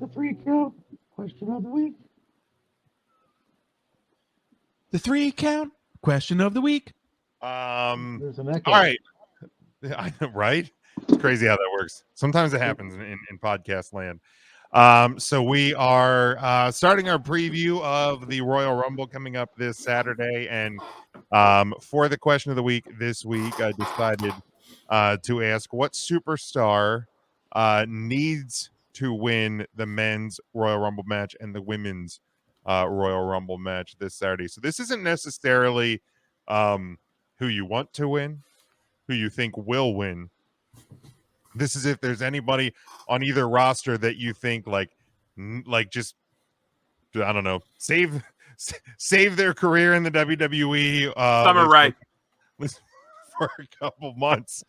The 3 count question of the week. The 3 count question of the week. There's an echo. All right. I know, right? It's crazy how that works. Sometimes it happens in podcast land. So we are starting our preview of the Royal Rumble coming up this Saturday. And for the question of the week this week, I decided to ask what superstar needs to win the men's Royal Rumble match and the women's Royal Rumble match this Saturday. So this isn't necessarily who you want to win, who you think will win. This is if there's anybody on either roster that you think like just, I don't know, save their career in the WWE Summer Rae for a couple months,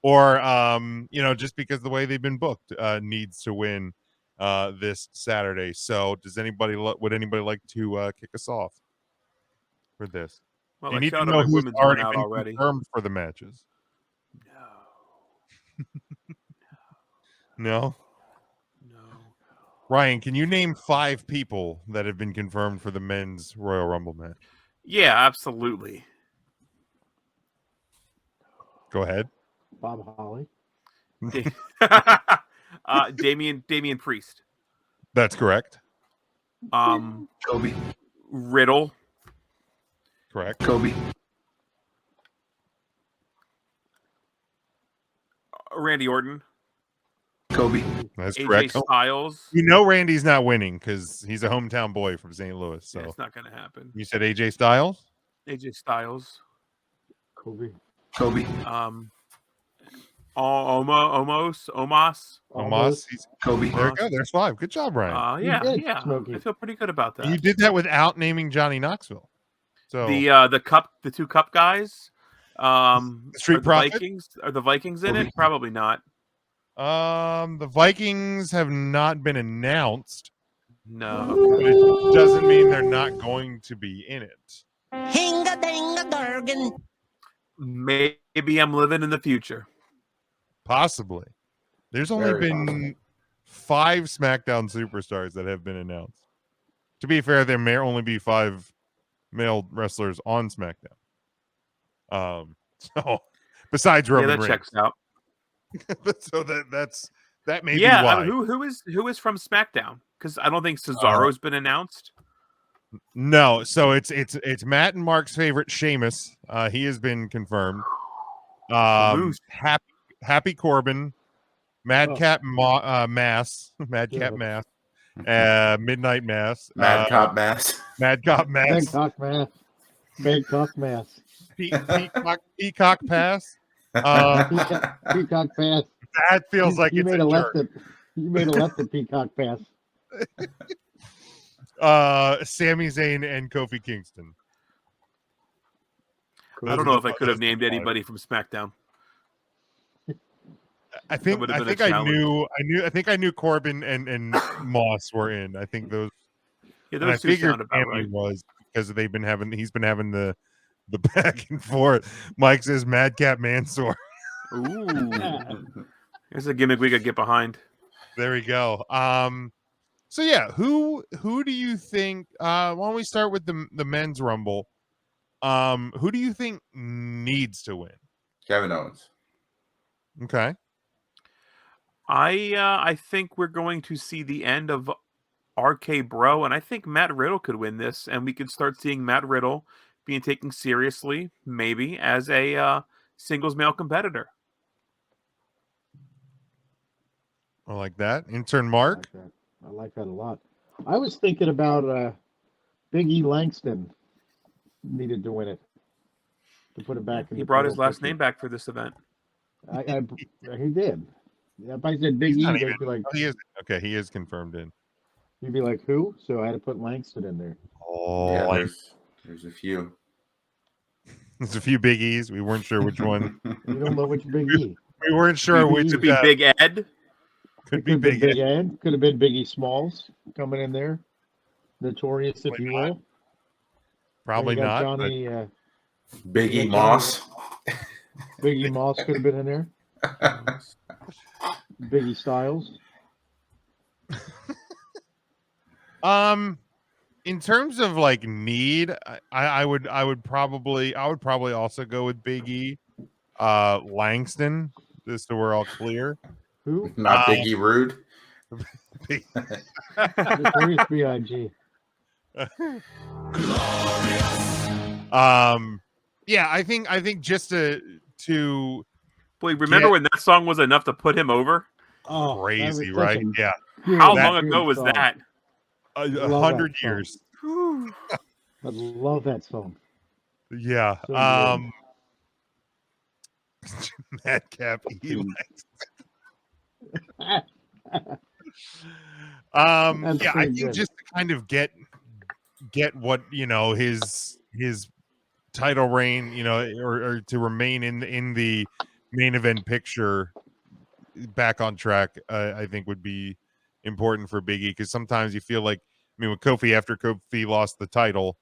or just because the way they've been booked needs to win this Saturday. So would anybody like to kick us off for this? Well, You I need to shouted know my who's women's already one out been already. confirmed for the matches. No. Ryan, can you name 5 people that have been confirmed for the men's Royal Rumble match? Yeah, absolutely. Go ahead. Bob Holly. Damian Priest. That's correct. Kobe. Riddle. Correct. Kobe. Randy Orton. Kobe. That's AJ correct. Styles. You know Randy's not winning because he's a hometown boy from St. Louis. So Yeah, it's not going to happen. you said AJ Styles? AJ Styles. Kobe. Kobe. Omos. He's Kobe. there you go. There's 5. Good job, Ryan. Yeah. did, Smokey. I feel pretty good about that. You did that without naming Johnny Knoxville. So The 2 cup guys. Street are the Profit? Vikings. Are the Vikings in Kobe. it? Probably not. the Vikings have not been announced. No. But it doesn't mean they're not going to be in it. Maybe I'm living in the future. Possibly. There's only Very been possible. 5 SmackDown superstars that have been announced. To be fair, there may only be 5 male wrestlers on SmackDown. So besides Roman that Reigns. checks out. So that may be Yeah, why. who is from SmackDown? Because I don't think Cesaro's been announced. No, so it's Matt and Mark's favorite, Sheamus. He has been confirmed. Moose. Happy Corbin, Madcap Mass, Madcap Mass, Midnight Mass, Mad Cop Mass. Madcap Mass, Bangkok Mass. Bangkok Mass. Peacock Pass. Peacock Pass. That feels like you it's made a left jerk. You made a left at Peacock Pass. Sami Zayn and Kofi Kingston. I don't know if I could have named anybody from SmackDown. I think would've been a I knew Corbin and Moss were in. I think those. Yeah, And I those two figured sound about Sammy right. was because he's been having the back and forth. Mike says Madcap Mansoor. Ooh, here's a gimmick we could get behind. There we go. So yeah, who do you think? Why don't we start with the men's rumble? Who do you think needs to win? Kevin Owens. Okay. I think we're going to see the end of RK Bro, and I think Matt Riddle could win this, and we could start seeing Matt Riddle being taken seriously, maybe as a singles male competitor. I like that. Intern Mark. I like that a lot. I was thinking about Big E Langston needed to win it to put it back. He brought his last name back for this event. He did. Yeah, if I said Big E, they'd be like, he is okay. He is confirmed in. You'd be like, who? So I had to put Langston in there. Oh, Yeah, there's a few. There's a few biggies. We weren't sure which one. You don't know which Big E. We weren't sure which. Could be Big Ed. Could be Big Ed. Ed. Could have been Biggie Smalls coming in there. Notorious, if you will. Probably You got not. Johnny, Biggie Moss. Biggie Moss could have been in there. Biggie Styles. In terms of like need, I would probably also go with Big E. Langston, just so we're all clear. Who? Not Biggie Rude. Big- Notorious B.I.G. yeah, I think just to Boy, remember Get- when that song was enough to put him over? Oh, that was crazy, such right? a Yeah, good, How That- long ago good was song. that? a Love 100 that song. years. Whew. I love that song. Yeah. So Madcap E. good. That's Yeah, I pretty think good. just to kind of get what his title reign, or to remain in the main event picture back on track, I think would be important for Big E, because sometimes you feel like, I mean, with Kofi, after Kofi lost the title,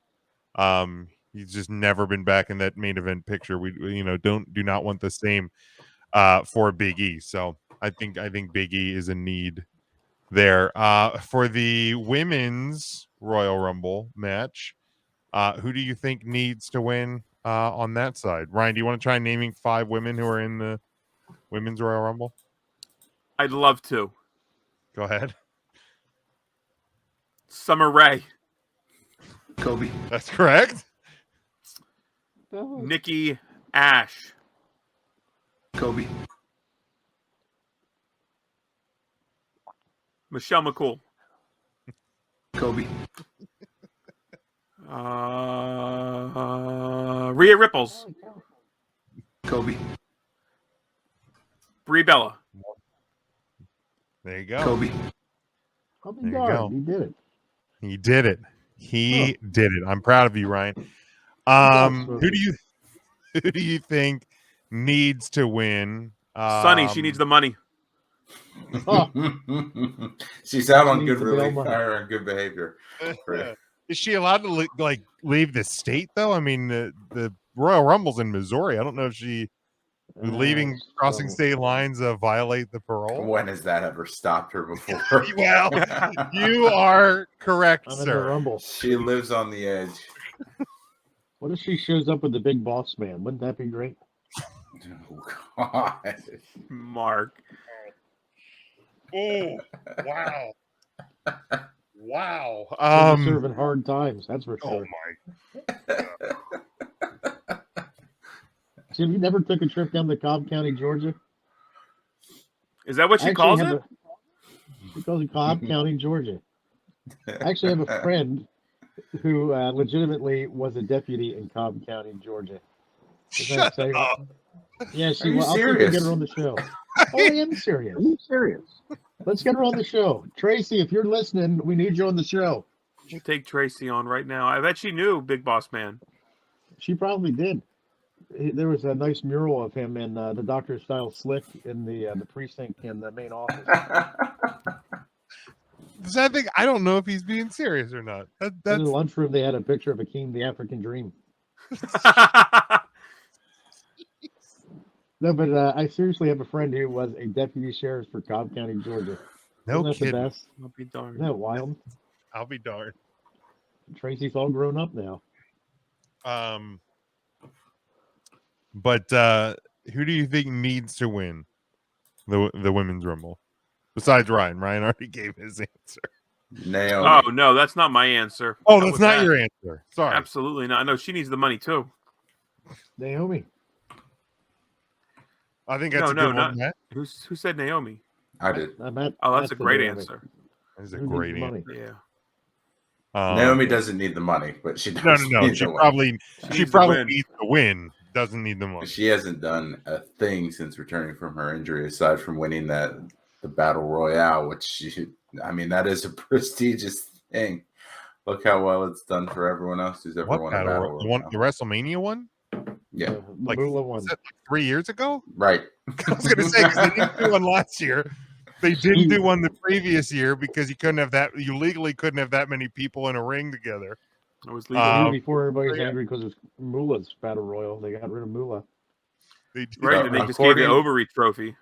he's just never been back in that main event picture. We do not want the same for Big E. So I think Big E is a need there. For the women's Royal Rumble match, who do you think needs to win on that side? Ryan, do you want to try naming 5 women who are in the women's Royal Rumble? I'd love to. Go ahead. Summer Rae, Kobe. That's correct. Oh, Nikki Ash, Kobe. Michelle McCool, Kobe. Rhea Ripples, Kobe. Brie Bella. There you go. Kobe. I'll be There you darned. go. He did it. He did it. He did it. I'm proud of you, Ryan. Who do you think needs to win? Sonny, she needs the money. Oh, She's out on She good needs to bail relief money. or on good behavior. Is she allowed to leave the state though? I mean, the Royal Rumble's in Missouri. I don't know if she leaving, crossing state lines violate the parole. When has that ever stopped her before? Well, you are correct, I'm in the sir. Rumble. She lives on the edge. What if she shows up with the big boss man? Wouldn't that be great? Oh, God. Mark. Oh, wow. Wow. She'll be serving hard times, that's for Oh sure. my. Jim, you never took a trip down to Cobb County, Georgia? Is that what she I actually calls have it? She calls it Cobb County, Georgia. I actually have a friend who legitimately was a deputy in Cobb County, Georgia. Does that Shut say- up. Yeah, Are she you was. I'll see if we serious? get her on the show. Oh, I am serious. Let's get her on the show. Tracy, if you're listening, we need you on the show. We'll take Tracy on right now. I bet she knew Big Boss Man. She probably did. There was a nice mural of him in the Dr. Style Slick in the precinct in the main office. So I think, I don't know if he's being serious or not. In That's the lunchroom, they had a picture of Akeem the African Dream. No, but I seriously have a friend who was a deputy sheriff for Cobb County, Georgia. no Isn't that the kidding. best? I'll be darned. Isn't that wild? I'll be darned. Tracy's all grown up now. But who do you think needs to win the women's rumble besides Ryan? Ryan already gave his answer. Naomi. Oh no, that's not my answer. Oh, Not that's with not that. your answer. Sorry. Absolutely not. No, she needs the money too. Naomi. I think that's a No, good not- one. Matt. Who said Naomi? I did. I'm at, Oh, that's a the great Naomi. answer. That is a Who needs great the answer. money? Yeah. Naomi doesn't need the money, but she does. No. need She the win. probably She needs to win. needs to win. Doesn't need the money. She hasn't done a thing since returning from her injury, aside from winning the Battle Royale, which that is a prestigious thing. Look how well it's done for everyone else who's ever What won a battle? Battle The one, Royale. the WrestleMania one? Yeah, The Like, Moolah one. Was that like 3 years ago? right. I was going to say, because they didn't do one last year. They didn't do one the previous year because you legally couldn't have that many people in a ring together. It was Even legal. before everybody's yeah. angry because it's Moolah's Battle Royal. They got rid of Moolah. They did. Right, and they just gave the According- Overeat trophy.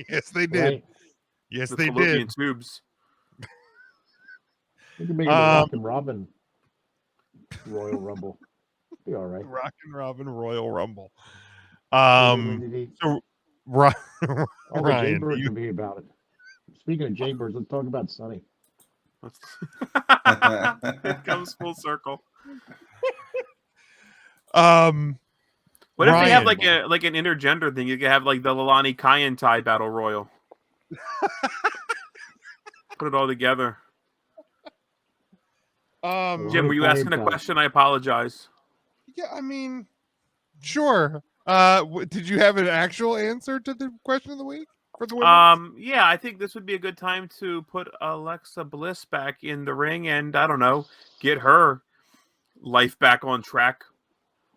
Yes, they did. Right? Yes, The they fallopian did. tubes. We can make it the Rock and Robin Royal Rumble. Be all right. Rock and Robin Royal Rumble. So So all the Ryan, Jaybirds can be about it. Speaking of Jaybirds, let's talk about Sunny. It comes full circle. What if they have like an intergender thing? You could have like the Lalani Kai Tai Battle Royal. Put it all together. Jim, were you asking a question? I apologize. Yeah, I mean, sure. Did you have an actual answer to the question of the week for the women? Yeah, I think this would be a good time to put Alexa Bliss back in the ring and I don't know, get her life back on track.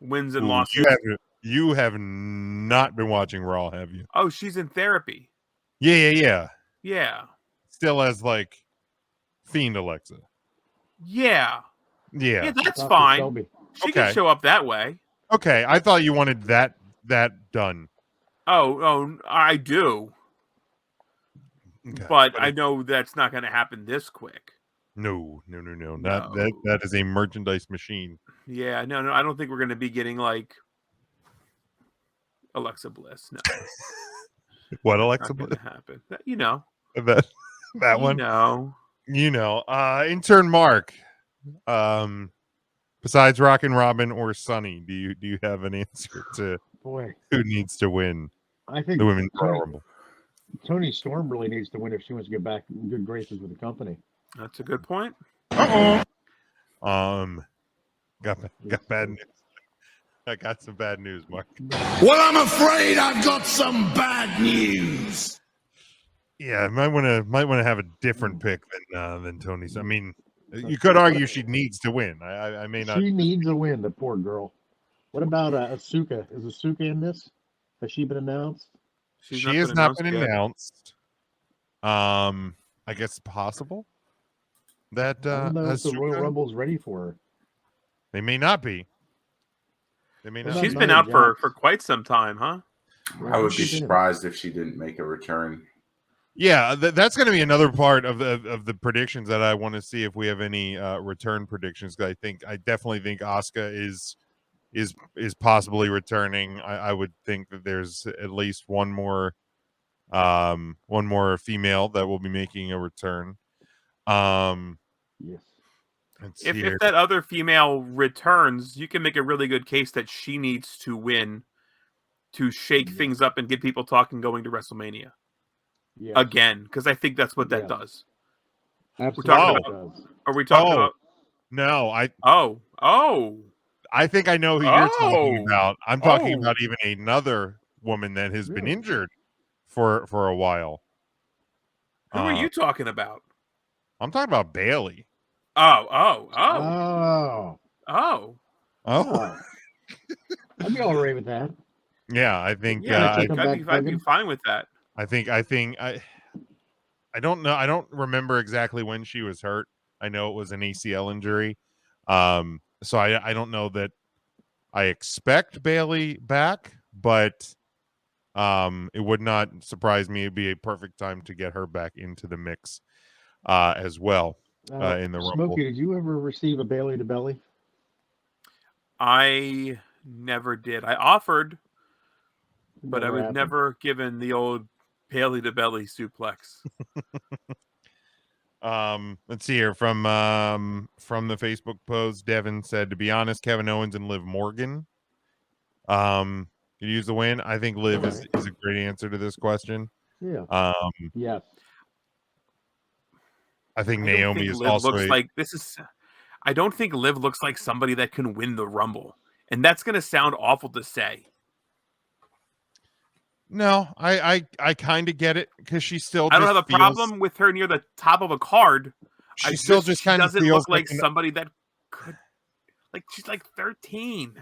Wins and losses. You have not been watching Raw, have you? Oh, she's in therapy. Yeah. Still as like Fiend Alexa. Yeah, that's Dr. fine. Shelby. She can show up that way. Okay, I thought you wanted that done. Oh, I do. Okay. But I know that's not going to happen this quick. No. That is a merchandise machine. Yeah, no, I don't think we're going to be getting like Alexa Bliss. No. What Alexa Bliss? Bliss? Happen. You know. That one. You know. Intern Mark. Besides Rock and Robin or Sunny, do you have an answer to who needs to win? I think the Women's Royal Rumble. Toni Storm really needs to win if she wants to get back in good graces with the company. That's a good point. Got bad news. I got some bad news, Mark. Well, I'm afraid I've got some bad news. Yeah, I might want to have a different pick than Tony's. I mean, you could argue she needs to win. I may not. She needs a win, the poor girl. What about Asuka? Is Asuka in this? Has she been announced? She has not been announced. I guess it's possible that I don't know if the Royal Rumble's ready for her. They may not be. They may not. She's been out for quite some time, huh? I would be surprised if she didn't make a return. Yeah, that's going to be another part of the predictions that I want to see if we have any return predictions. I definitely think Asuka is possibly returning. I would think that there's at least one more female that will be making a return. Yes. If that other female returns, you can make a really good case that she needs to win to shake things up and get people talking going to WrestleMania. Yes. Again, because I think that's what that does. Absolutely. Are we talking about? No, I think I know who you're talking about. I'm talking about even another woman that has been injured for a while. Who are you talking about? I'm talking about Bailey. Oh. Oh. I'd be all right with that. Yeah, I think. I'd be fine with that. I don't know. I don't remember exactly when she was hurt. I know it was an ACL injury. So I don't know that I expect Bailey back, but it would not surprise me. It'd be a perfect time to get her back into the mix as well in the Rumble. Smokey, did you ever receive a Bailey to belly? I never did. I offered, but I was never given the old Bailey to belly suplex. Let's see here from the Facebook post. Devin said, to be honest, Kevin Owens and Liv Morgan. You use the win. I think Liv is a great answer to this question. Yeah. Yes. I think Naomi is also I don't think Liv looks like somebody that can win the Rumble. And that's going to sound awful to say. No, I kind of get it because she still. I don't have a problem with her near the top of a card. She still just kind of doesn't look like somebody that could. Like she's like 13.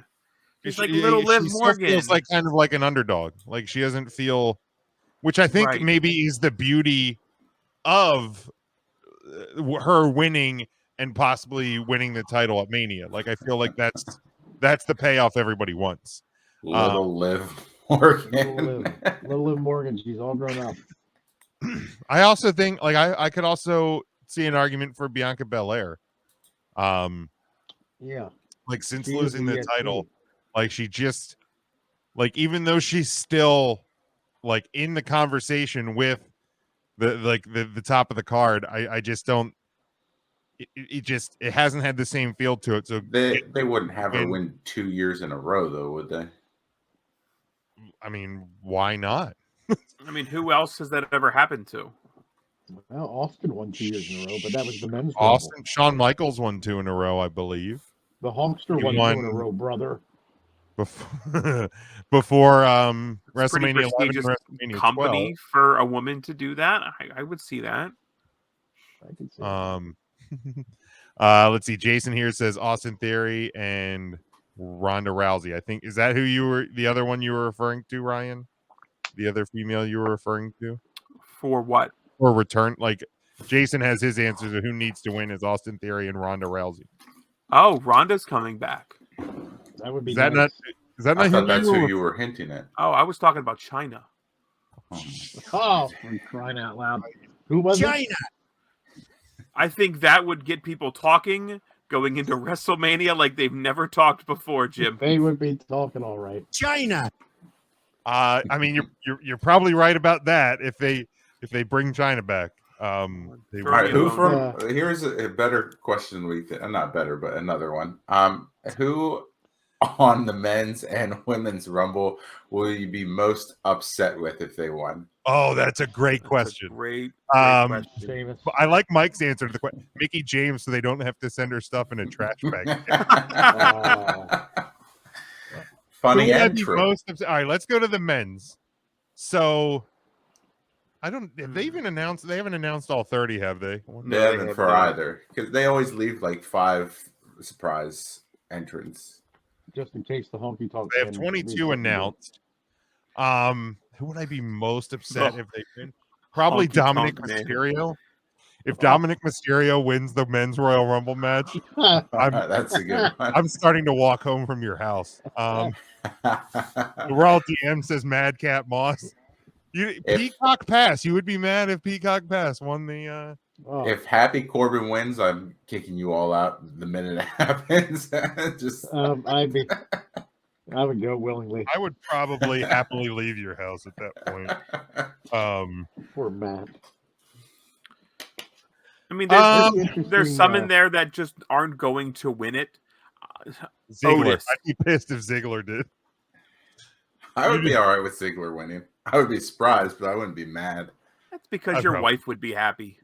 She's like little Liv Morgan. Feels like kind of like an underdog. Like she doesn't feel, which I think maybe is the beauty of her winning and possibly winning the title at Mania. Like I feel like that's the payoff everybody wants. Little Liv Morgan. Little Liv Morgan. She's all grown up. I also think like I could also see an argument for Bianca Belair. Yeah. Like since She is losing the EXP. title, like she just like even though she's still like in the conversation with the top of the card, I just don't. It hasn't had the same feel to it. So They wouldn't have her win 2 years in a row, though, would they? I mean, why not? I mean, who else has that ever happened to? Well, Austin won 2 years in a row, but that was the men's Austin, Rumble. Shawn Michaels won 2 in a row, I believe. The Hulkster He won 2 won- in a row, brother. Before It's a pretty WrestleMania 11 and prestigious WrestleMania company for a woman to do that. I would see that. I can see 12. that. Let's see. Jason here says Austin Theory and Ronda Rousey. I think is that who you were the other one you were referring to, Ryan? The other female you were referring to? For what? Or return like Jason has his answers of who needs to win is Austin Theory and Ronda Rousey. Oh, Rhonda's coming back. That would be Is that nice. not I thought who that's you who were you were hinting at. Oh, I was talking about China. Oh, for crying out loud. Who was it? I think that would get people talking going into WrestleMania like they've never talked before, Jim. They would be talking all right. China. I mean you're probably right about that if they bring China back. They All will. right, who Yeah. from? Here's a better question. Not better, but another one. Who on the men's and women's Rumble will you be most upset with if they won? Oh, that's a great That's a question. great Um, question. Sheamus. I like Mike's answer to the question. Mickey James, so they don't have to send her stuff in a trash bag. Funny Who would I and be true. most upset- All right, let's go to the men's. So, I don't. Have they even announced? They haven't announced all 30, have they? They haven't for either, because they always leave like 5 surprise entrants. Just in case the honky tonk. They have 22 announced. Who would I be most upset if they win? Probably Honky Dominic tonk man. Mysterio. If Dominic Mysterio wins the men's Royal Rumble match, That's a good one. I'm starting to walk home from your house. The Royal DM says Madcap Moss. Peacock Pass. You would be mad if Peacock Pass won the. Oh, If Happy Corbin wins, I'm kicking you all out the minute it happens. Just I would go willingly. I would probably happily leave your house at that point. Poor Matt. I mean, Interesting, there's some in there that just aren't going to win it. Ziggler. Otis. I'd be pissed if Ziggler did. I would be all right with Ziggler winning. I would be surprised, but I wouldn't be mad. That's because I'd your probably- wife would be happy.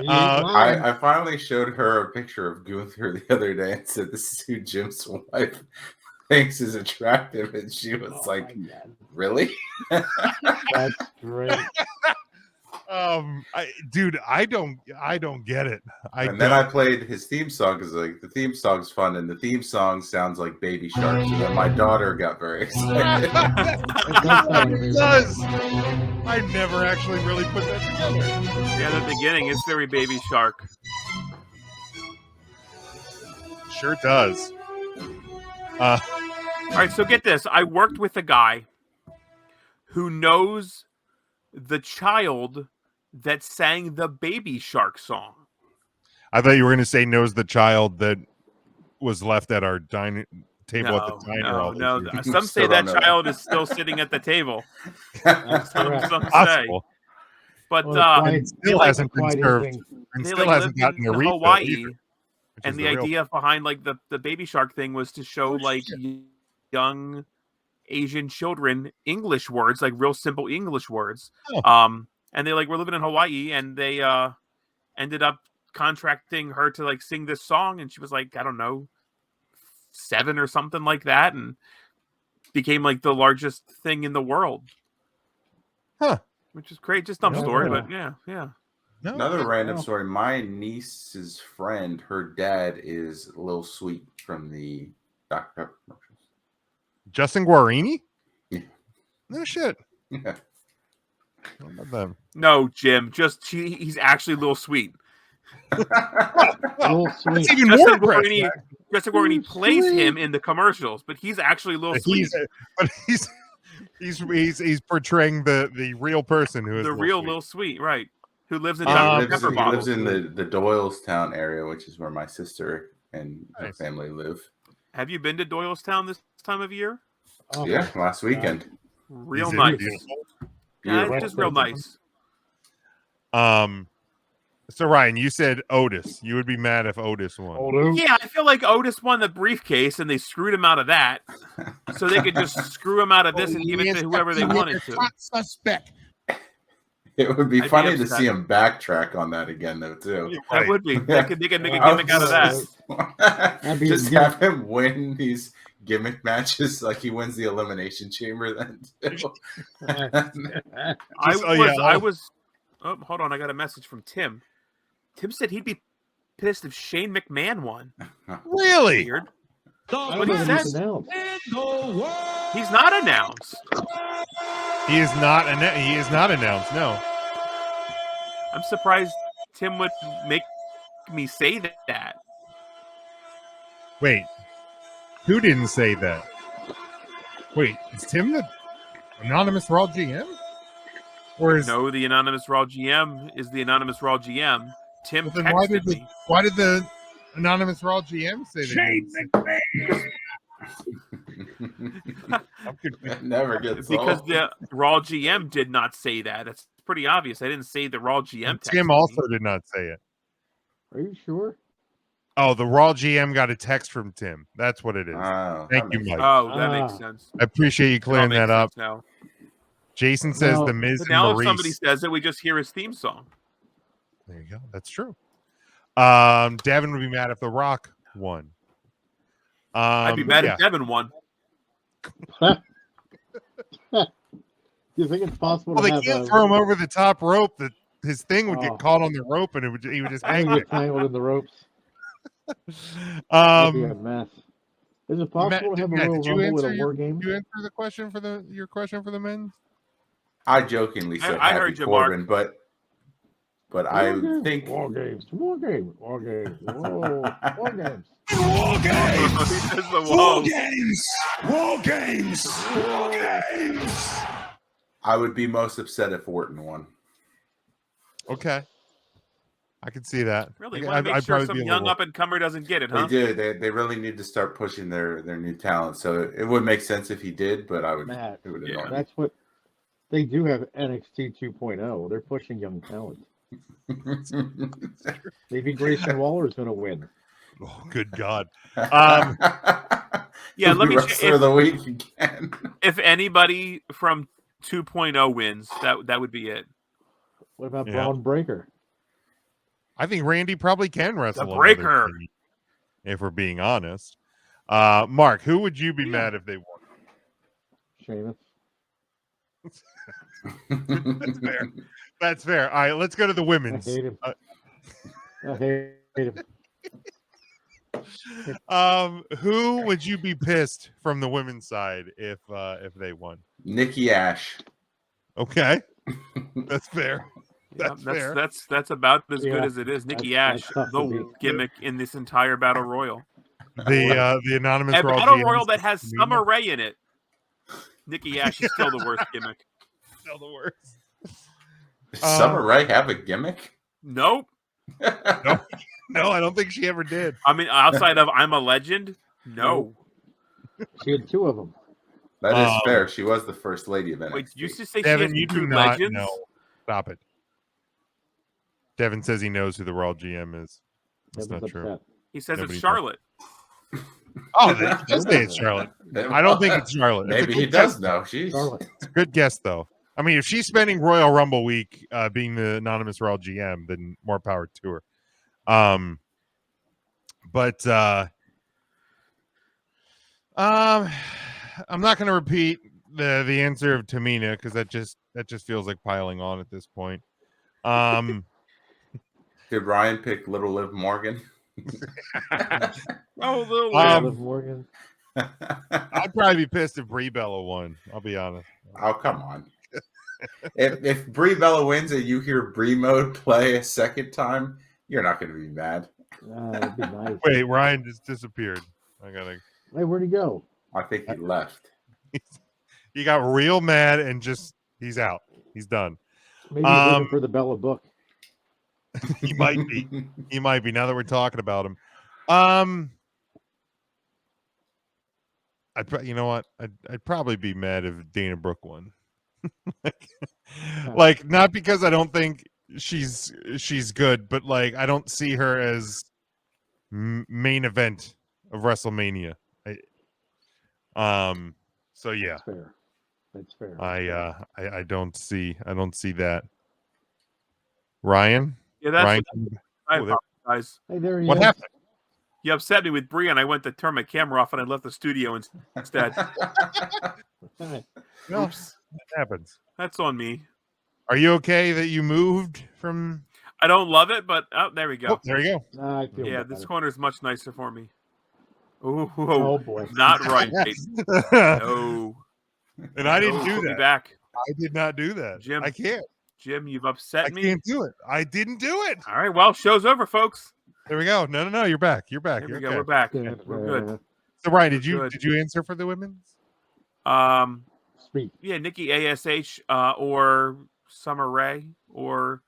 I finally showed her a picture of Gunther the other day and said, "This is who Jim's wife thinks is attractive," and she was like, my God. "Really?" That's great. Dude, I don't get it. And then I played his theme song because like the theme song's fun, and the theme song sounds like Baby Shark. So then my daughter got very excited. It does. I never actually really put that together. Yeah, the beginning is very Baby Shark. Sure does. All right, so get this. I worked with a guy who knows the child that sang the Baby Shark song. I thought you were going to say knows the child that was left at our dining table at the diner. all No. those years. Some say Still that don't know. child is still sitting at the table. That's Some correct. say. Possible. But Well, the quiet- Still the hasn't been quiet served. thing. And they still like hasn't lived gotten a in refill Hawaii, either, which and is the real- idea behind like the Baby Shark thing was to show like young Asian children English words, like real simple English words. Oh. And they like were living in Hawaii, and they ended up contracting her to like sing this song, and she was like, I don't know, 7 or something like that, and became like the largest thing in the world. Huh. Which is great. Just dumb Yeah, story, yeah. but yeah. No, Another random Wow. story. My niece's friend, her dad is Lil Sweet from the Dr. Pepper commercials. Justin Guarini? Yeah. No shit. Yeah. How about them? No, Jim, he's actually a little sweet. Little sweet. That's even Justin more impressive. Guarini plays him in the commercials, but he's actually a little sweet. But He's portraying the real person who is The Lil real Sweet. Lil Sweet, right? Who lives in He Dr. lives, Pepper he bottles. lives in the Doylestown area, which is where my sister and her Nice. family live. Have you been to Doylestown this time of year? Oh, Yeah, last weekend. Real Is it nice. beautiful? Yeah, Beautiful. it's just real nice. So Ryan, you said Otis. You would be mad if Otis won. Otis. Yeah, I feel like Otis won the briefcase and they screwed him out of that. So they could just screw him out of this and give it to whoever they wanted to. Suspect. It would be I'd be funny to upset. see him backtrack on that again, though, too. Right. That would be. They could make a I gimmick out of that. That'd be Just good. have him win these gimmick matches like he wins the Elimination Chamber then, too. I was. Oh, hold on. I got a message from Tim. Tim said he'd be pissed if Shane McMahon won. Really? Weird. I What don't he know if he's said? announced. He's not announced. He is not. He is not announced. No. I'm surprised Tim would make me say that. Wait. Who didn't say that? Wait, is Tim the anonymous Raw GM? Or is No, the anonymous Raw GM is the anonymous Raw GM. Tim then why texted did me. why did the anonymous Raw GM say that? I'm confused. It never gets Because old. the Raw GM did not say that. That's pretty obvious. I didn't say the Raw GM. Tim texted also me. did not say it. Are you sure? Oh, the Raw GM got a text from Tim. That's what it is. Oh, Thank that you, makes Mike. sense. Oh, that makes sense. I appreciate you It all clearing makes that up. sense now. Jason says Now- the Miz But and now if somebody Maurice. says it, we just hear his theme song. There you go. That's true. Devin would be mad if The Rock won. I'd be mad yeah. if Devin won. Do you think it's possible Well, to they have can't throw him over the top rope. That his thing would Oh. get caught on the rope, and he would just hang get it. tangled in the ropes? That'd be a Um, mess. Is it possible to have a Matt, Royal did you Rumble with answer a war game? Did you answer the question for your question for the men? I jokingly said I Happy heard you, Mark. Corbin, but I think War games, war games, war games, war games. War games. He says the War whoa. games. War games. War games. I would be most upset if Orton won. Okay, I can see that. Really? You I'd- want to make I'd sure probably some be a young little- up and comer doesn't get it, huh? They do. They really need to start pushing their new talent. So it would make sense if he did, but I would. Matt, It would Yeah. annoy me. That's what they do have NXT 2.0. They're pushing young talent. Maybe Grayson Waller's going to win. Oh, good God! Yeah, He'll let be me check wrestler of the week again. If anybody from 2.0 wins, that would be it. What about Yeah. Braun Breaker? I think Randy probably can wrestle another Breaker. thing, if we're being honest. Mark, who would you be Yeah. mad if they won? Sheamus. That's fair. That's fair. All right, let's go to the I women's. hate him. Uh, I hate him. Who would you be pissed from the women's side if they won? Nikki Ash. Okay, that's fair. Yeah, That's fair. that's about as good Yeah, as it is. Nikki that's Ash, tough to the beat. gimmick in this entire battle royal. The anonymous A Raw battle GM royal that has Tamina. Summer Rae in it. Nikki Ash is still the worst gimmick. Still the worst. Does Summer Rae have a gimmick? Nope. No, I don't think she ever did. I mean, outside of I'm a Legend, no. She had two of them. That is fair. She was the first lady of NXT. Wait, you used to say Devin, she you has do two not legends? know. Stop it. Devin says he knows who the Raw GM is. That's That not was true. upset. He says Nobody it's knows. Charlotte. Oh, they just say it's Charlotte. I don't think it's Charlotte. It's a Maybe good he does guess. know. Jeez. Charlotte. It's a good guess, though. I mean, if she's spending Royal Rumble week being the anonymous Raw GM, then more power to her. But I'm not going to repeat the answer of Tamina because that just feels like piling on at this point. Did Ryan pick Little Liv Morgan? Oh, little Liv Morgan. I'd probably be pissed if Brie Bella won. I'll be honest. Oh, come on. If Brie Bella wins and you hear Brie mode play a second time, you're not going to be mad. That'd be nice. Wait, Ryan just disappeared. I gotta. Hey, where'd he go? I think he left. He got real mad and just he's out. He's done. Maybe he's looking for the Bella book. He might be. He might be. Now that we're talking about him, you know what? I'd probably be mad if Dana Brooke won. like not because I don't think she's good, but like I don't see her as main event of WrestleMania. So yeah, That's fair. I don't see that. Ryan? Yeah, that's. Ryan? I apologize. Hey, there he What is. happened? You upset me with Brie, and I went to turn my camera off, and I left the studio instead. Oops, that happens. That's on me. Are you okay that you moved from? I don't love it, but there we go. Oh, there you go. I feel Yeah, better. this corner is much nicer for me. Ooh, Oh boy, not right. No, And I didn't no, do put me that. back. I did not do that. Jim. I can't. Jim, you've upset I me. can't do it. I didn't do it. All right, well, show's over, folks. There we go. No. You're back. You're back. There You're we go. okay. We're back. Yeah, We're good. So Ryan, We're did you answer for the women's? Speak. Yeah, Nikki ASH or Summer Rae or.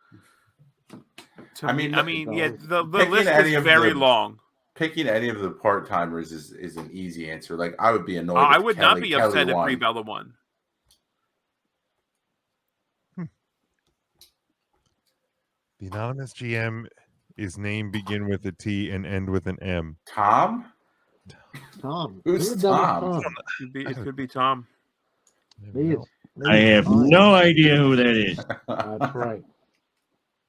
I mean, yeah, the picking list any is of very the- long. Picking any of the part timers is an easy answer. Like I would be annoyed. I if would not Kelly be upset if won. Brie Bella won. The anonymous GM is name begin with a T and end with an M. Tom? Tom. Who's Who the hell is Tom? It could be Tom. Maybe it's- maybe I it's have Tom. no idea who that is. That's right.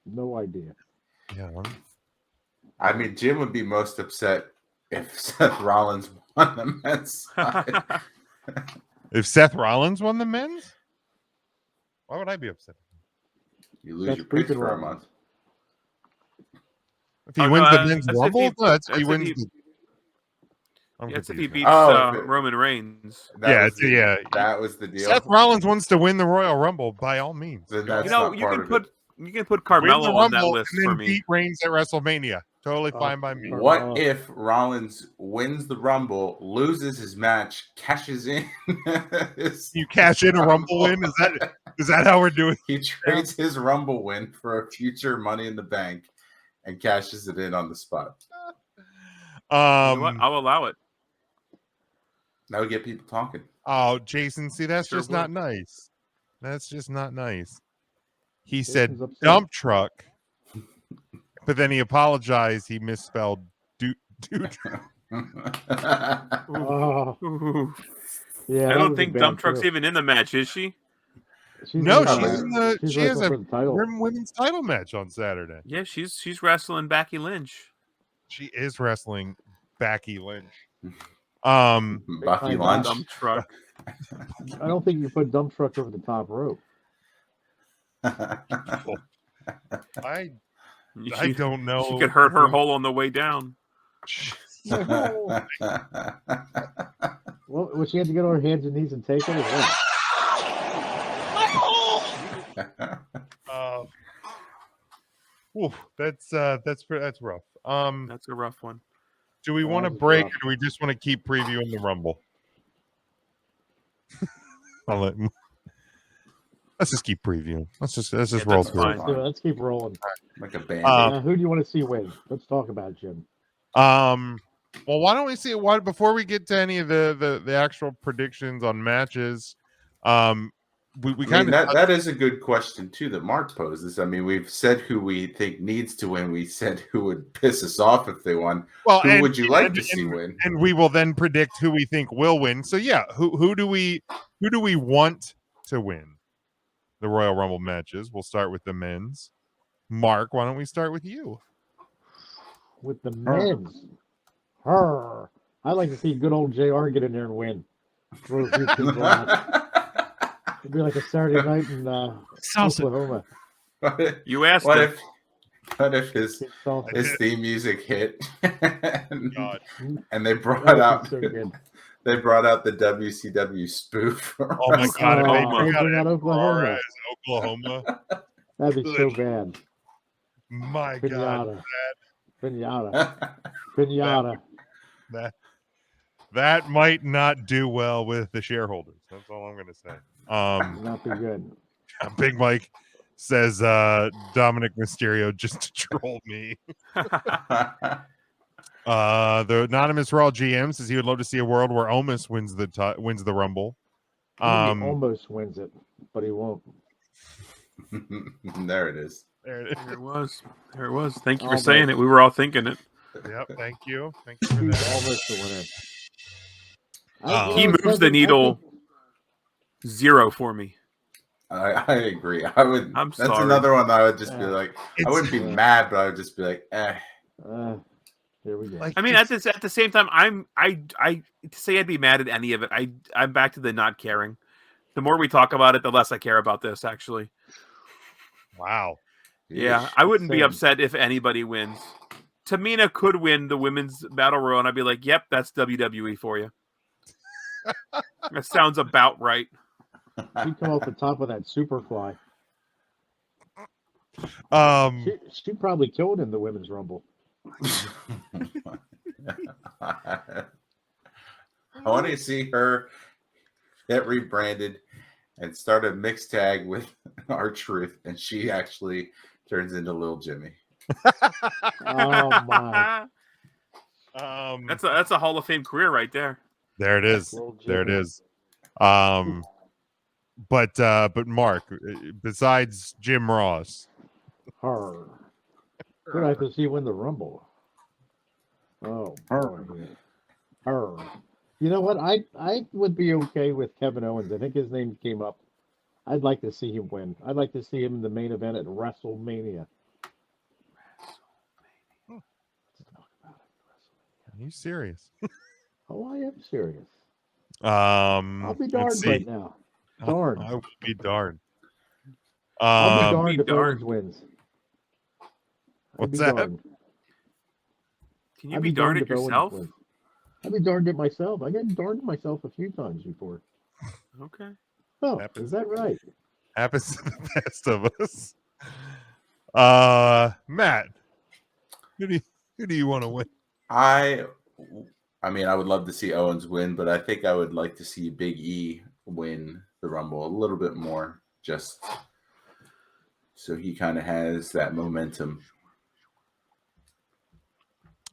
No idea. Yeah. I mean, Jim would be most upset if Seth Rollins won the men's side. If Seth Rollins won the men's, why would I be upset? You lose That's your picks freaking for a Rollins. month. If he Oh, wins no, the men's that's if rumble, he- no, that's if that's he if wins. he- I'm That's if he confused beats now. Oh, Roman Reigns. That was yeah. That was the deal. Seth Rollins wants to win the Royal Rumble by all means. Then that's You know, not you part can of put it. you can put Win the Carmelo on that Rumble list and for then me. beat Reigns at WrestleMania. Totally fine by me. What if Rollins wins the Rumble, loses his match, cashes in? You cash in a Rumble win? Is that how we're doing? He trades his Rumble win for a future Money in the Bank and cashes it in on the spot. You know what? I'll allow it. That would get people talking. Oh, Jason, see, that's Sure just not would. nice. That's just not nice. He said Jason's upset. dump truck, but then he apologized. He misspelled dude. Oh, Ooh. yeah. I that don't was think bad, Dump Truck's too. even in the match, is she? No, in she's in the. she's She has wrestling a for the title. women's title match on Saturday. Yeah, she's wrestling Becky Lynch. She is wrestling Becky Lynch. Bucky Big Lunch. Dump Truck. I don't think you put dump truck over the top rope. I She, don't know. she could hurt her hole on the way down. Well, she had to get on her hands and knees and take it. Or what? That's rough. That's a rough one. Do we want to That is break, rough. or do we just want to keep previewing the Rumble? Let's just keep previewing. Let's just roll that's through. fine. Let's keep rolling. Like a band. Now, who do you want to see win? Let's talk about it, Jim. Well, why don't we see what before we get to any of the actual predictions on matches? We I kind mean, of that is a good question too that Mark poses. I mean, we've said who we think needs to win. We said who would piss us off if they won. well. Who and, would you like and- to see and- win? And we will then predict who we think will win. So yeah, who do we want to win the Royal Rumble matches? We'll start with the men's. Mark, why don't we start with you? With the men's. Her. I'd like to see good old JR get in there and win. Throw a few people out. It'd be like a Saturday night in Oklahoma. You asked What him. if his Kick salsa. his theme music hit and, God. and they That brought would out be so good. they brought out the WCW spoof. Oh my God! If they Oh, bring out bring out Oklahoma. Aurora as Oklahoma, That'd be so bad. my God, Pinata. Pinata. Pinata. that That might not do well with the shareholders. That's all I'm going to say. Not be good. Big Mike says Dominic Mysterio just to troll me. The anonymous Raw GM says he would love to see a world where Owens wins the Rumble. He almost wins it, but he won't. There it is. There it was. There it was. Thank you for Almost. saying it. We were all thinking it. Yep, thank you. Thank you for He's that. almost the winner. He moves the needle 0 for me. I agree. I would. I'm that's sorry. another one that I would just be like. I wouldn't be Yeah. mad, but I would just be like, Here we go. Like, I mean, at the same time, I to say I'd be mad at any of it. I'm back to the not caring. The more we talk about it, the less I care about this. Actually, wow. yeah, I wouldn't be Same. upset if anybody wins. Tamina could win the women's battle royal, and I'd be like, "Yep, that's WWE for you." That sounds about right. She come off the top of that Superfly. She probably killed in the Women's Rumble. I want to see her get rebranded and start a mixed tag with R-Truth, and she actually turns into Lil Jimmy. Oh my! That's a Hall of Fame career right there. There it is. Little There it Jimmy. is. But Mark, besides Jim Ross, Her. Who'd I have to see win the Rumble? Oh, boy. Her. You know what? I would be okay with Kevin Owens. I think his name came up. I'd like to see him win. I'd like to see him in the main event at WrestleMania. are you serious? Oh, I am serious. I'll I'll be darned right now. Darn. I will be darned. I'll be Um, darned if darned. Owens wins. I'd What's be that? darned. Can you I'd be darned at if Owens yourself? wins. I'd be darned at myself. I got darned at myself a few times before. Okay. Oh, Happens. is that right? happens to the best of us. Matt, who do you want to win? I mean, I would love to see Owens win, but I think I would like to see Big E win the Rumble a little bit more, just so he kind of has that momentum.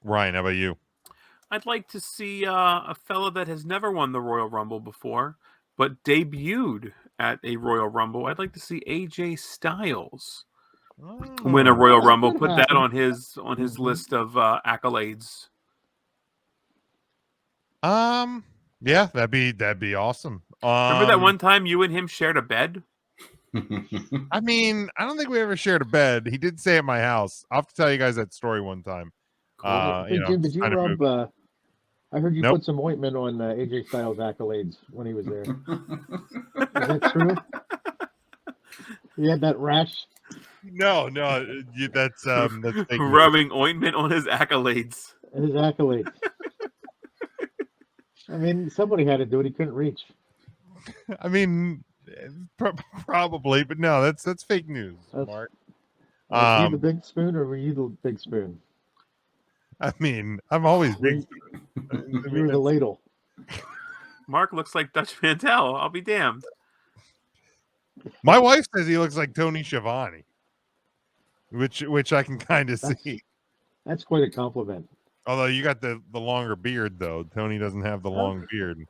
Ryan, how about you? I'd like to see a fella that has never won the Royal Rumble before, but debuted at a Royal Rumble. I'd like to see AJ Styles win a Royal that Rumble. could Put that happen. on his Mhm. list of accolades. Yeah, that'd be awesome. Remember that one time you and him shared a bed? I mean, I don't think we ever shared a bed. He did stay at my house. I'll have to tell you guys that story one time. Hey, Jim, did you kind of rub? I heard you Nope. put some ointment on AJ Styles' accolades when he was there. Is that true? He had that rash. No, that's fake news. Rubbing ointment on his accolades. His accolades. I mean, somebody had to do it. He couldn't reach. I mean, probably, but no, that's fake news, That's- Mark. Was he the big spoon, or were you the big spoon? I mean, I'm always big. You were the ladle. Mark looks like Dutch Mantel. I'll be damned. My wife says he looks like Tony Schiavone, which I can kind of see. That's quite a compliment. Although you got the longer beard, though. Tony doesn't have the long beard.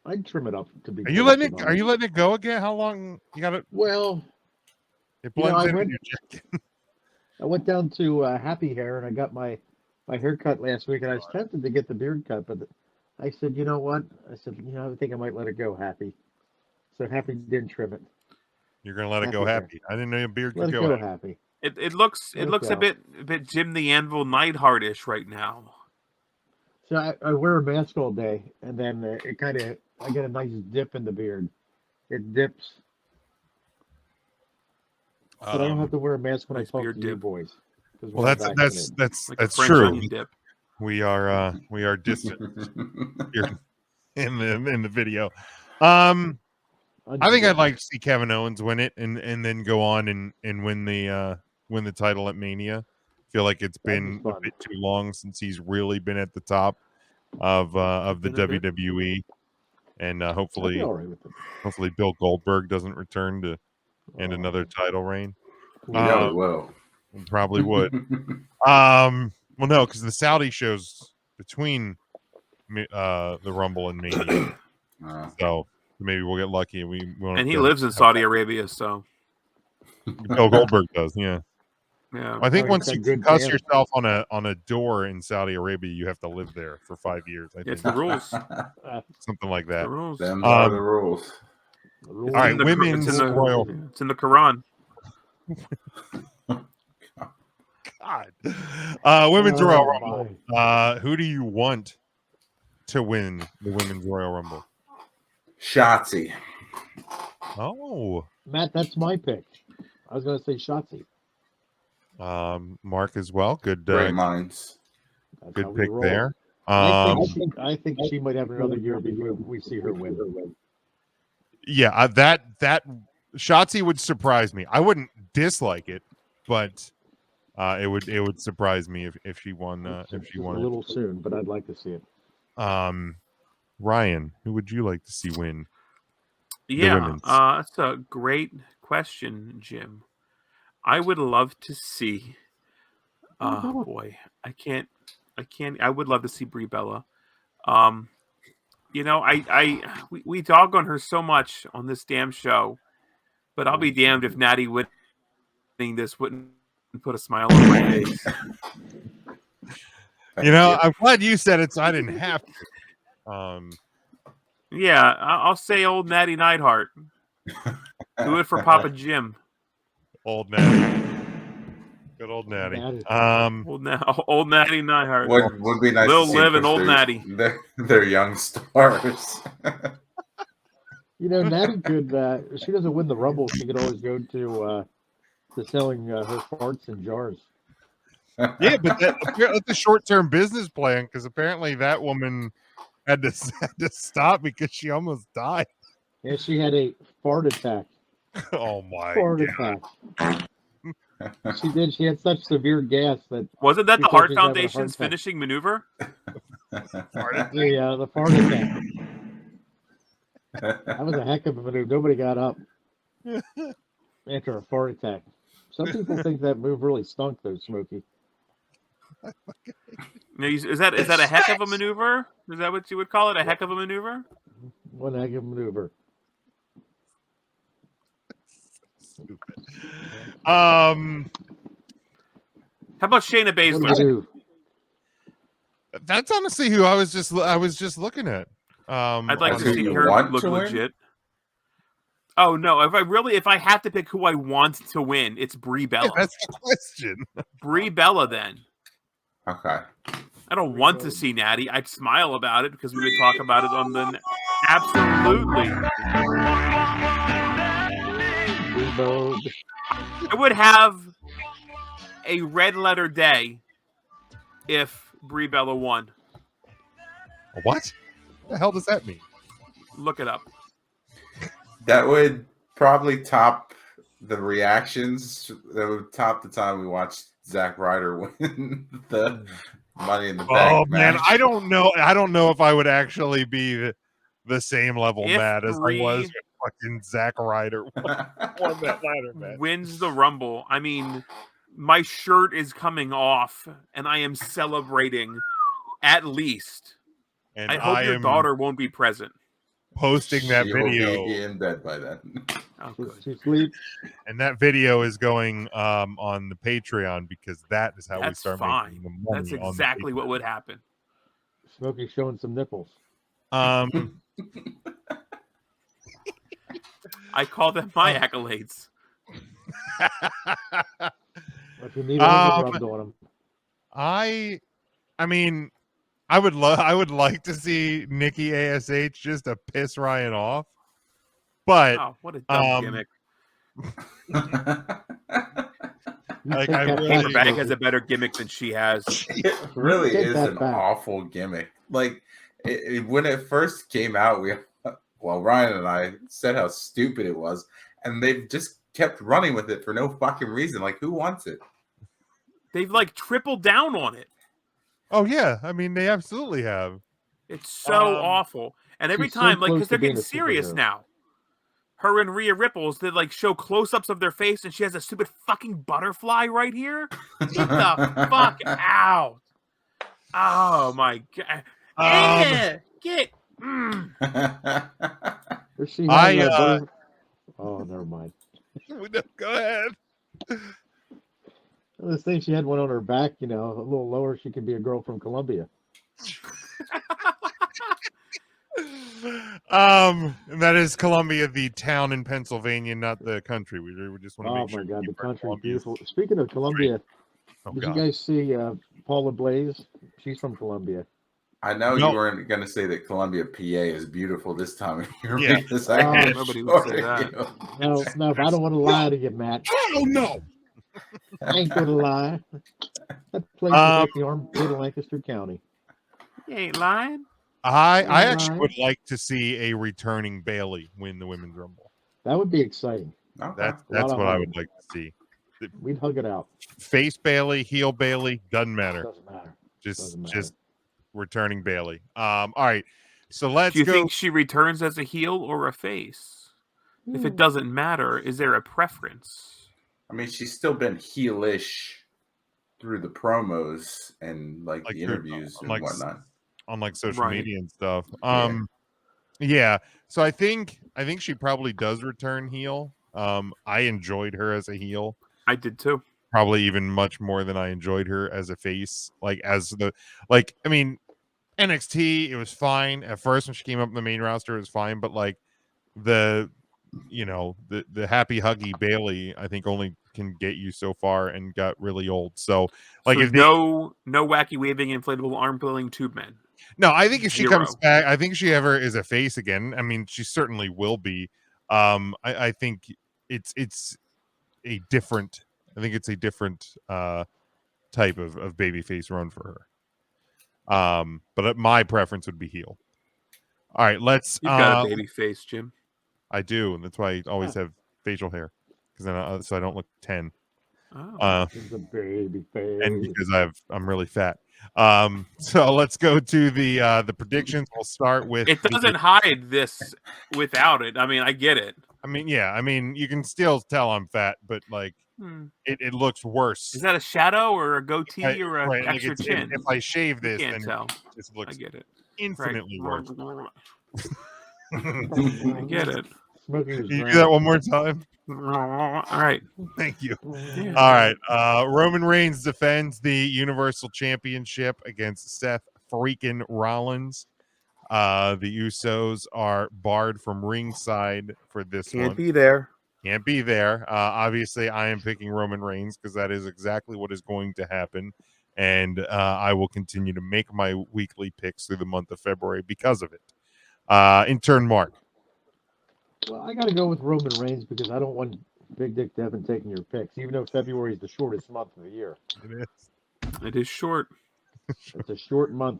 I'd trim it up to be. Are you letting it go again? How long you got it? Well, It you know, blends I in with went- your jacket. I went down to Happy Hair and I got my haircut last week, and I was tempted to get the beard cut, but I said, you know what? I said, I think I might let it go, Happy. So Happy didn't trim it. You're gonna let it go Happy happy. I didn't know your beard Let could it go go, happy. Happy. It looks Let it a go. bit Jim the Anvil Neidhart-ish right now. So I wear a mask all day, and then it kind of, I get a nice dip in the beard. It dips, but I don't have to wear a mask when nice I talk beard to you dip. boys. 'cause Well, we're that's vaccinated. Like a French true. onion dip. We are distant here in the video. I think I'd like to see Kevin Owens win it and then go on and win the title at Mania. Feel like it's That'd be been a fun. bit too long since he's really been at the top. of the Been a bit. WWE, and I'd be hopefully all right with it. Bill Goldberg doesn't return to end another title reign. You know he will. Probably would. Well, no, because the Saudi shows between the Rumble and Mania, so maybe we'll get lucky. We won't. And he lives in Saudi Arabia, so Bill Goldberg does, yeah. yeah. I think he's once got you good cuss fans. yourself on a door in Saudi Arabia, you have to live there for 5 years. I It's think the rules. something like The that. rules. Them are the rules. All right, in the, women's it's in the, Royal. It's in the Quran. God, women's Royal Oh, Rumble. Who do you want to win the women's Royal Rumble? Shotzi. Oh, Matt, that's my pick. I was going to say Shotzi. Mark as well. Good, Great minds. That's how good we pick roll. there. I think she might have another year before we see her win. Yeah, that Shotzi would surprise me. I wouldn't dislike it, but it would surprise me if she won. If she Just won a it. little soon, but I'd like to see it. Ryan, who would you like to see win? Yeah, women's? that's a great question, Jim. I would love to see. Boy, I can't. I would love to see Brie Bella. You know, we dog on her so much on this damn show, but I'll be damned if Natty winning this wouldn't put a smile on my face. You know, I'm glad you said it, so I didn't have to. Yeah, I'll say old Natty Neidhart. Do it for Papa Jim. Old Natty. Good old Natty. Old Natty Neidhart. Would be nice Lil to see Liv and push old their- Natty. Their young stars. You know, Natty could. If she doesn't win the Rumble, she could always go to selling her farts in jars. Yeah, but that's a short-term business plan because apparently that woman had to stop because she almost died. Yeah, she had a fart attack. Oh my Fart God. attack. She did. She had such severe gas that Wasn't that she the thought Heart she was having a Foundation's heart attack. finishing maneuver? The fart attack. That was a heck of a maneuver. Nobody got up after a fart attack. Some people think that move really stunk, though, Smokey. Is that a heck of a maneuver? Is that what you would call it? A heck of a maneuver? One heck of a maneuver. Stupid. How about Shayna What do you Baszler? do? That's honestly who I was just looking at. I'd like That's to who see you her want look to win? legit. Oh no! If I have to pick who I want to win, it's Brie Bella. That's the question. Brie Bella, then. Okay. I don't want to see Natty. I'd smile about it because we would talk about it on the. Absolutely. Reload. I would have a red letter day if Brie Bella won. What the hell does that mean? Look it up. That would probably top the reactions. That would top the time we watched Zack Ryder win the Money in the Bank. Oh man, match. I don't know if I would actually be the same level If mad as Brie- I was with fucking Zack Ryder won that ladder match. Wins the Rumble. I mean, my shirt is coming off, and I am celebrating at least. And I hope your am daughter won't be present. posting that She will video, be in bed by then. Oh, good. She sleeps. and that video is going on the Patreon because that is how we That's start fine. making the money. That's on the exactly what Patreon. would happen. Smokey showing some nipples. I call them my accolades. If you need one, rubbed on them. I mean, I would like to see Nikki ASH just to piss Ryan off, but Oh, what a dumb gimmick. like Take I that really, back, Her bag has a better gimmick than she has. It really Take is that an back. awful gimmick. Like when it first came out, Ryan and I said how stupid it was, and they've just kept running with it for no fucking reason. Like, who wants it? They've like tripled down on it. oh yeah, I mean they absolutely have. It's so Um, awful. And every she's so time, like, close because to they're being getting a serious superhero. now. Her and Rhea Ripples, they like show close-ups of their face, and she has a stupid fucking butterfly right here. Get the fuck out! Oh my god! Get. Does she have I butter? Oh, never mind. go ahead. This thing, she had one on her back, a little lower. She could be a girl from Colombia. And that is Columbia, the town in Pennsylvania, not the country. We just want to Oh make sure. my God, the our country's Columbia's beautiful. Speaking of Colombia, Oh did God. you guys see Paula Blaze? She's from Colombia. I know No. you weren't going to say that Columbia, PA is beautiful this time of year Yeah. because I can Nobody would say assure that. you. No, I don't want to lie to you, Matt. Hell no! I ain't gonna lie. That place is like the armpit of Lancaster County. You ain't lying. I Ain't actually lying. would like to see a returning Bailey win the Women's Rumble. That would be exciting. Okay. That's A lot of what I hug. would like to see. We'd hug it out. Face Bailey, heel Bailey, doesn't matter. Doesn't matter. Just Doesn't matter. just returning Bailey. All right. So let's Do you go. think she returns as a heel or a face? If it doesn't matter, is there a preference? I mean, she's still been heelish through the promos and like the through- interviews and whatnot. on like social Right. media and stuff. Yeah. Yeah. So I think she probably does return heel. I enjoyed her as a heel. I did too. Probably even much more than I enjoyed her as a face. I mean, NXT, it was fine at first when she came up in the main roster. It was fine, but like the happy huggy Bailey, I think only can get you so far and got really old. So like, So if no wacky waving inflatable arm pulling tube men. No, I think if she comes 0. back, I think she ever is a face again. I mean, she certainly will be. I think it's a different. I think it's a different type of babyface run for her. But my preference would be heel. All right, let's. You've got a baby face, Jim. I do, and that's why I always have facial hair because then so I don't look 10. Oh. She's a baby face. And because I'm really fat. So let's go to the predictions. We'll start with It doesn't hide this without it. I mean, I get it. I mean, you can still tell I'm fat, but like it looks worse. Is that a shadow or a goatee or a Right, like extra chin? if I shave this, can't then tell. it I looks get it. infinitely worse. I get it. Smoking Can you do that one more time? All right. Thank you. Yeah. All right. Roman Reigns defends the Universal Championship against Seth freaking Rollins. The Usos are barred from ringside for this one. Can't be there. Can't be there. Obviously, I am picking Roman Reigns because that is exactly what is going to happen. And I will continue to make my weekly picks through the month of February because of it. In turn, Mark. Well, I got to go with Roman Reigns because I don't want Big Dick Devin taking your picks, even though February is the shortest month of the year. It is. It is short. It's a short month.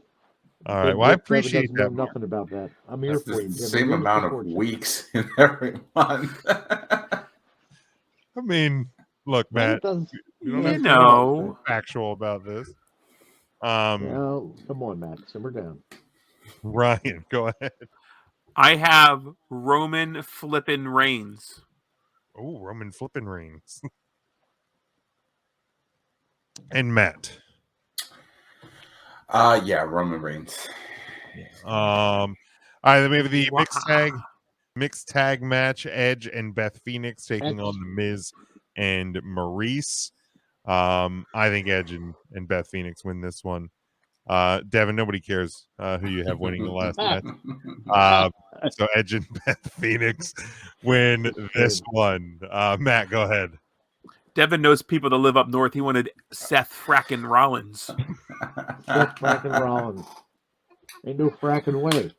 All right. Well, I appreciate that. that. Know nothing about that. I'm here That's for you. the Jim. same I'm amount looking of forward to it. weeks in every month. I mean, look, Well, Matt, it does- you don't You have to know. be factual about this. Well, come on, Matt. Simmer down. Ryan, go ahead. I have Roman flippin' Reigns. Oh, Roman flipping Reigns. And Matt. Yeah, Roman Reigns. All right, then we have the mixed tag match, Edge and Beth Phoenix taking on The Miz and Maurice. I think Edge and Beth Phoenix win this one. Devin, nobody cares who you have winning the last match. So Edge and Beth Phoenix win this one. Matt, go ahead. Devin knows people that live up north. He wanted Seth frackin' Rollins. Seth fracking Rollins. Ain't no fracking way.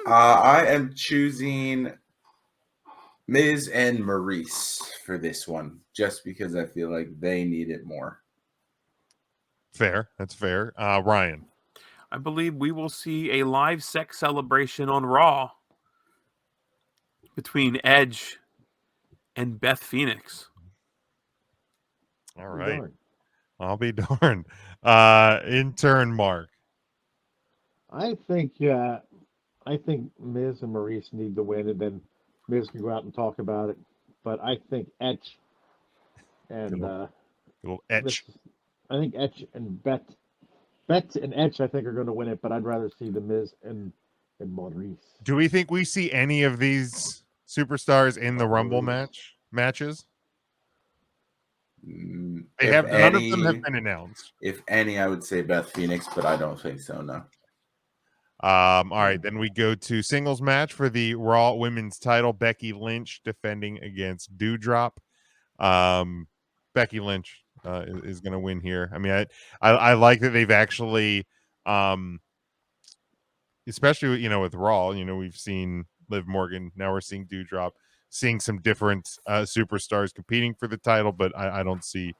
I am choosing Miz and Maurice for this one, just because I feel like they need it more. Fair. That's fair. Ryan. I believe we will see a live sex celebration on Raw between Edge and Beth Phoenix. All right. I'll be darned. In turn, Mark. I think Miz and Maurice need to win, and then Miz can go out and talk about it. But I think Etch and Little etch. I think Etch and Bet and Etch I think are going to win it. But I'd rather see the Miz and Maurice. Do we think we see any of these superstars in the Rumble matches? They have none of them have been announced. If any, I would say Beth Phoenix, but I don't think so. No. All right, then we go to singles match for the Raw Women's title. Becky Lynch defending against Doudrop. Becky Lynch is going to win here. I mean, I like that they've actually, especially with Raw. We've seen Liv Morgan. Now we're seeing Doudrop. Seeing some different superstars competing for the title, but I don't see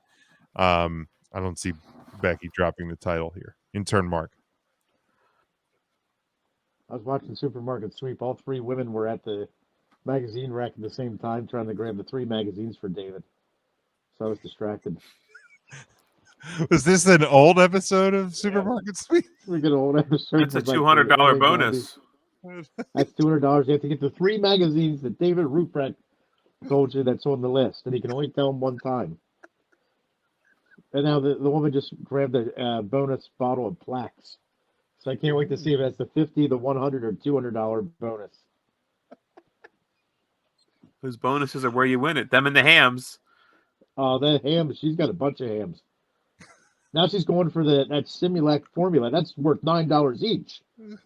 Becky dropping the title here. In turn, Mark. I was watching Supermarket Sweep. All three women were at the magazine rack at the same time, trying to grab the 3 magazines for David. So I was distracted. Was this an old episode of Supermarket Sweep? We get an old episode. That's a $200 bonus. That's $200. You have to get the 3 magazines that David Ruprecht told you that's on the list, and he can only tell them one time. And now the woman just grabbed a bonus bottle of plaques. So I can't wait to see if that's the $50, the $100, or $200 bonus. Those bonuses are where you win it. Them and the hams. Oh, that ham! She's got a bunch of hams. Now she's going for that Similac formula. That's worth $9 each.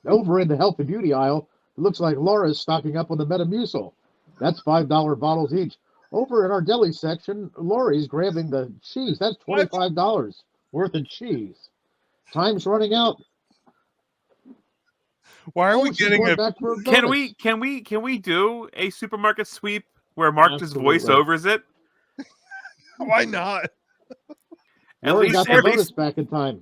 Over in the health and beauty aisle, it looks like Laura's stocking up on the Metamucil. That's $5 bottles each. Over in our deli section, Lori's grabbing the cheese. That's $25 worth of cheese. Time's running out. Why are we getting a? Can we do a supermarket sweep where Mark just voiceovers it? Why not? Lori got the bonus back in time.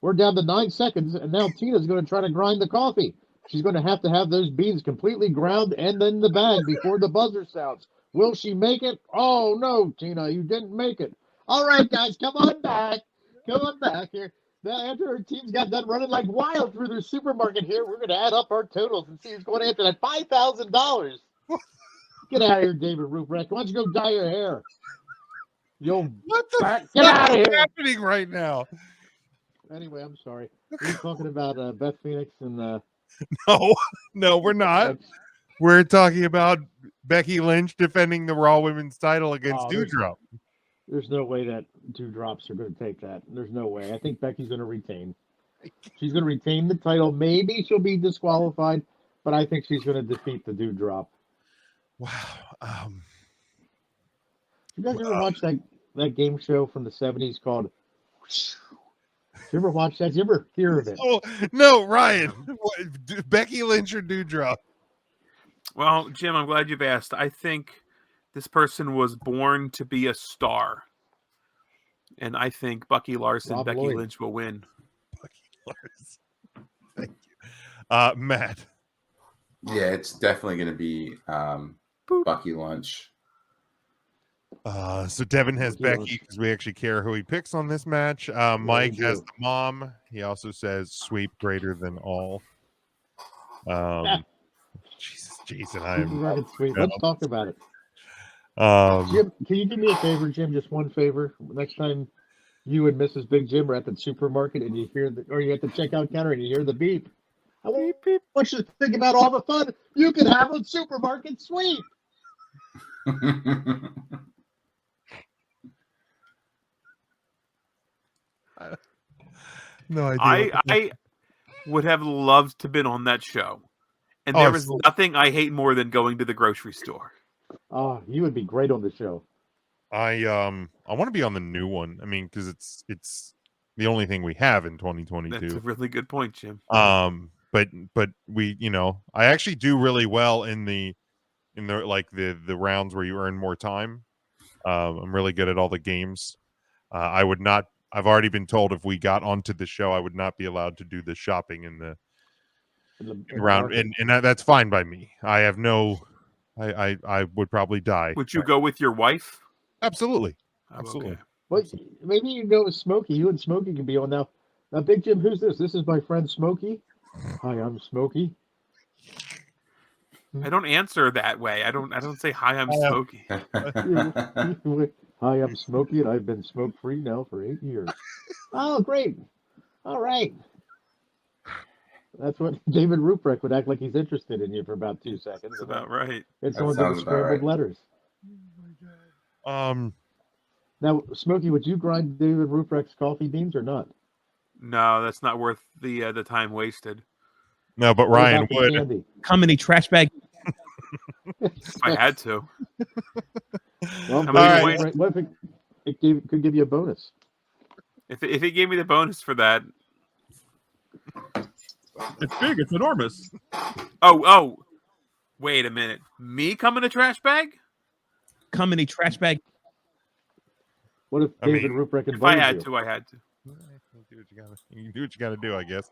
We're down to 9 seconds, and now Tina's going to try to grind the coffee. She's going to have those beans completely ground and in the bag before the buzzer sounds. Will she make it? Oh, no, Tina, you didn't make it. All right, guys, come on back. Come on back here. Now, after our team's got done running like wild through their supermarket here, we're going to add up our totals and see who's going after that $5,000. Get out of here, David Ruprecht. Why don't you go dye your hair? What the fuck? Get out of here. What's happening right now? Anyway, I'm sorry. We're talking about Beth Phoenix and No, we're not. We're talking about Becky Lynch defending the Raw Women's title against Doudrop. There's no way that Doudrops are going to take that. There's no way. I think Becky's going to retain. She's going to retain the title. Maybe she'll be disqualified, but I think she's going to defeat the Doudrop. Wow. You guys ever watch that game show from the 70s called... Did you ever watch that? Did you ever hear of it? Oh, no, Ryan. Becky Lynch or Doudrop? Well, Jim, I'm glad you've asked. I think this person was born to be a star. And I think Becky Lloyd. Lynch will win. Becky Larson. Thank you. Matt. Yeah, it's definitely going to be Becky Lynch. So Devin has Becky because we actually care who he picks on this match. Mike has the mom. He also says sweep greater than all. Jesus, Jason, Let's talk about it. Jim, can you do me a favor, Jim? Just one favor. Next time you and Mrs. Big Jim are at the supermarket and you hear or you're at the checkout counter and you hear the beep, I want you to think about all the fun you could have with supermarket sweep. No idea. I would have loved to been on that show. And there was nothing I hate more than going to the grocery store. Oh, you would be great on the show. I want to be on the new one. I mean, because it's the only thing we have in 2022. That's a really good point, Jim. But we, I actually do really well in the rounds where you earn more time. I'm really good at all the games. I would not. I've already been told if we got onto the show, I would not be allowed to do the shopping in the round, and that's fine by me. I have no. I would probably die. Would you go with your wife? Absolutely. Oh, Absolutely. okay. Well, maybe you go with Smokey. You and Smokey can be on now. Now, Big Jim, who's this? This is my friend Smokey. Hi, I'm Smokey. I don't answer that way. I don't say hi, I'm Yeah. Smokey. Hi, I'm Smokey, and I've been smoke-free now for 8 years. Oh, great. All right. That's what David Ruprecht would act like he's interested in you for about 2 seconds. That's about right. And That someone did the sounds about scrambled right. letters. Now, Smokey, would you grind David Ruprecht's coffee beans or not? No, that's not worth the time wasted. No, but What Ryan about the would. candy? Comedy trash bag. If I had to. Well, How many David points? Ruprecht- what if it could give you a bonus? If it gave me the bonus for that. It's big. It's enormous. Oh. Wait a minute. Me come in a trash bag? Comedy trash bag. What if I David mean, Ruprecht If I invited had you? to, I had to. You do what you got to do, I guess.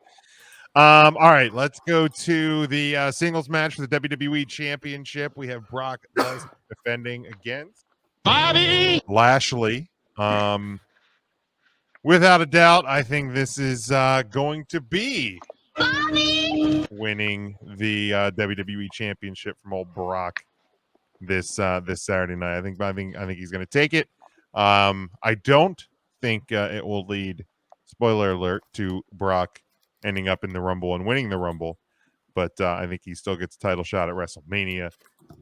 All right, let's go to the singles match for the WWE Championship. We have Brock Lesnar defending against Bobby. Lashley. Without a doubt, I think this is going to be winning the WWE Championship from old Brock this Saturday night. I think he's going to take it. I don't think it will lead, spoiler alert, to Brock ending up in the Rumble and winning the Rumble, but I think he still gets a title shot at WrestleMania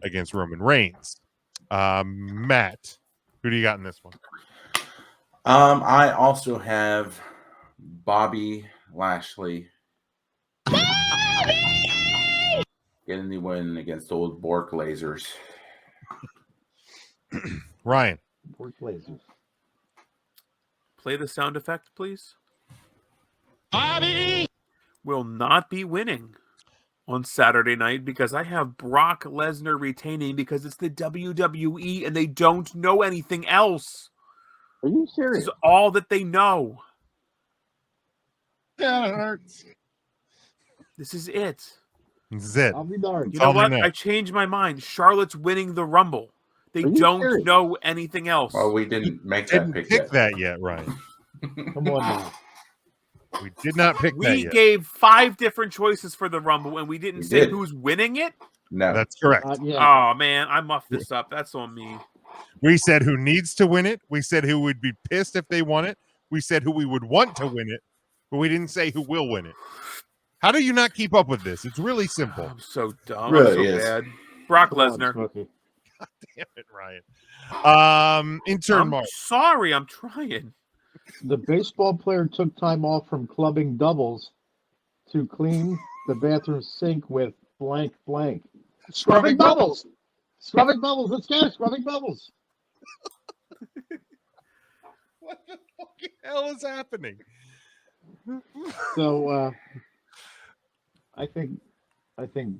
against Roman Reigns. Matt, who do you got in this one? I also have Bobby Lashley getting the win against old Bork Lasers. Ryan. Pork lasers. Play the sound effect, please. Bobby. Will not be winning on Saturday night because I have Brock Lesnar retaining because it's the WWE and they don't know anything else. Are you This serious? is all that they know. Yeah, it hurts. This is it. This is it. I'll be darned. You know all they what? know. I changed my mind. Charlotte's winning the Rumble. They Are you don't serious? know anything else. Well, we didn't make that Didn't pick pick yet. that yet, Ryan. Come on now. We did not pick that We yet. gave 5 different choices for the Rumble, and we didn't We say did. who's winning it. No. That's correct. Yeah. Oh man, I muffed this up. That's on me. We said who needs to win it. We said who would be pissed if they won it. We said who we would want to win it, but we didn't say who will win it. How do you not keep up with this? It's really simple. I'm so dumb. Really I'm so is. bad. Brock Come on, Lesnar. Smokey. Damn it, Ryan. Intern I'm Mark. sorry. I'm trying. The baseball player took time off from clubbing doubles to clean the bathroom sink with blank blank. Scrubbing bubbles. Scrubbing bubbles. Let's go. Scrubbing bubbles. What the fucking hell is happening? So I think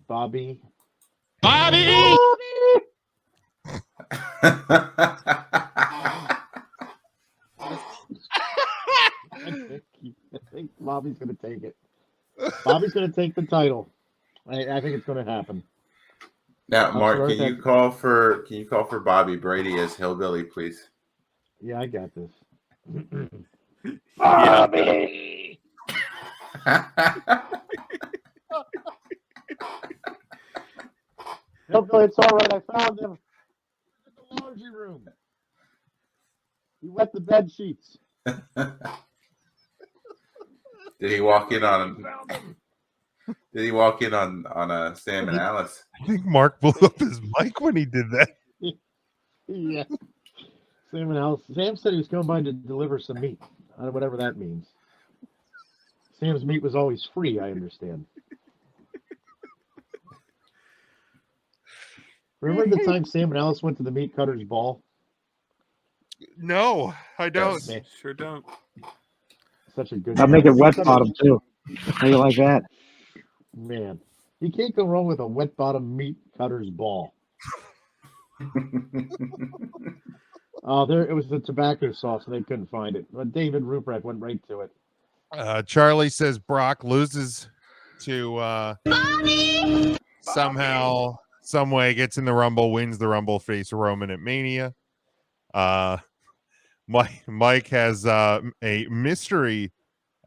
Bobby. Bobby. I think Bobby's going to take it. Bobby's going to take the title. I think it's going to happen. Now, Mark, sure can you call for Bobby Brady as Hillbilly, please? Yeah, I got this. Bobby. No, it's all right. I found him in the laundry room. He wet the bed sheets. Did he walk in on? Did he walk in on Sam and Alice? I think Mark blew up his mic when he did that. Yeah. Sam said he was coming by to deliver some meat. Whatever that means. Sam's meat was always free, I understand. Remember the time Sam and Alice went to the meat cutter's ball? No, I don't. Man, Sure don't. such a good. I'll make it Meat wet cutter- bottom too. How you like that? Man, you can't go wrong with a wet bottom meat cutter's ball. There it was the tobacco sauce, and they couldn't find it. But David Ruprecht went right to it. Charlie says Brock loses to somehow, some way gets in the Rumble, wins the Rumble, face Roman at Mania. Mike has a mystery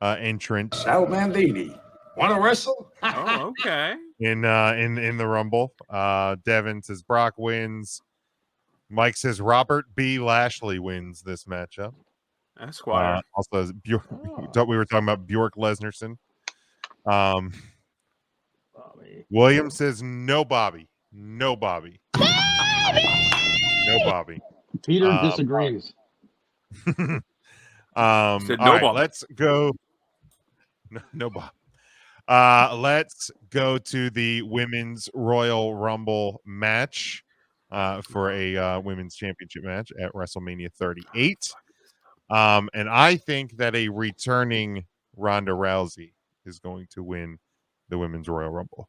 entrant. Sal Mandini. Want to wrestle? Oh, okay. in the Rumble. Devin says Brock wins. Mike says Robert B. Lashley wins this matchup. Esquire. Also, Bjork, Oh. we were talking about Bjork Lesnarson. Bobby. William says no Bobby. No Bobby. No Bobby. Peter disagrees. Said All no right, Bob. let's go. No Bob. Let's go to the Women's Royal Rumble match for a women's championship match at WrestleMania 38. And I think that a returning Ronda Rousey is going to win the Women's Royal Rumble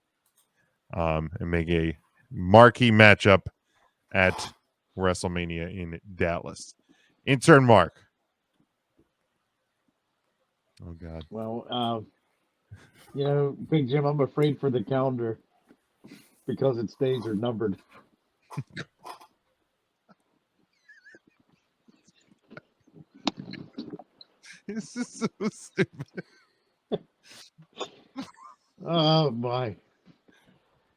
and make a marquee matchup at WrestleMania in Dallas. Intern Mark. Oh, God. Well, Big Jim, I'm afraid for the calendar because its days are numbered. This is so stupid. Oh, my.